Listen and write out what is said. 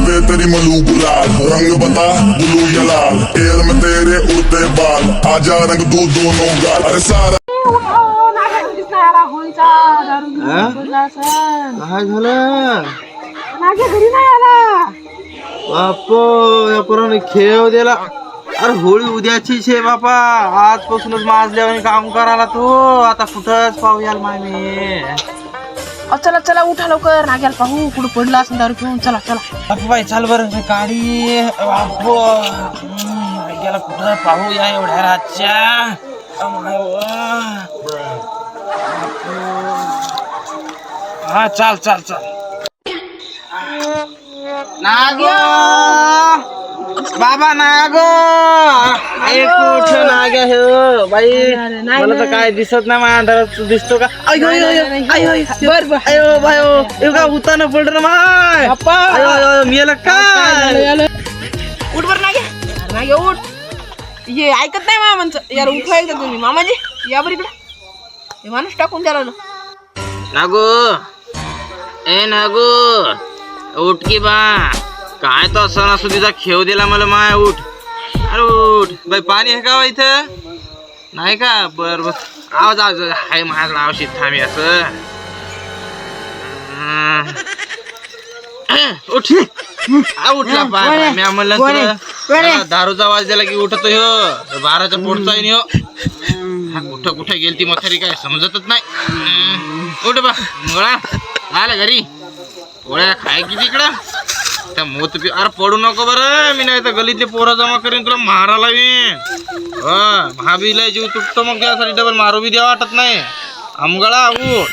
वे तेरी मलू गुलाल, रंग बता ब्लू या लाल, एयर में तेरे उड़ते बाल, आजा रंग दू दोनों गाल। अरे सारा काय झालं माझ्या घरी नाही आला बापो या पोराने खेळ दिला। अरे होळी उद्याची शे बापा, आजपासूनच माजल्यावर काम करायला तू आता कुठंच पाहू याल माय मी। चला चला उठा लवकर, नाग्याला पाहू कुठं पडला असं दारू पिऊन। चला चला बाई चाल बरं गाडी बापो, गेला कुठं पाहू या एवढ्या रातच्या। हा चाल चाल चाल नाग्या बाबा नागो कुठ नाग्या हे बाई, मला तर काय दिसत नाही माझ्या अंधारात, दिसतो का? अयो का उताना पड रे माय, मेलं काय? उठ बर नागे उठ, ये ऐकत नाही मामांचं यार, उठवा एकदा तुम्ही मामाजी, या बरं इकडं, हे माणूस टाकून द्याला ना। नागो ए नागो उठ की बा, काय तो सणासुदीचा खेळ दिला मला माय, उठ अरे उठ बाई। पाणी आहे का इथं? नाही का? बर बर आवाज आवाज हाय माझ्याकडे आवश्यक थांबी असं। उठ उठला पाय मी म्हणलं दारूचा आवाज दिला की उठतो ह्यो, 12च्या पोटचा आहे ह्यो। कुठं कुठे गेली ती म्हातारी काय समजतच नाही। उठ बा मुळा आला घरी, पोळ्या खाय की तिकडं त्या मोत पी। अरे पडू नको बरं, मी नाही तर गलीतले पोरं जमा करीन तुला मारायला मी। भाभीला जीव तुटतो मग त्यासाठी डबल मारू बी द्या वाटत नाही। आमगळा उठ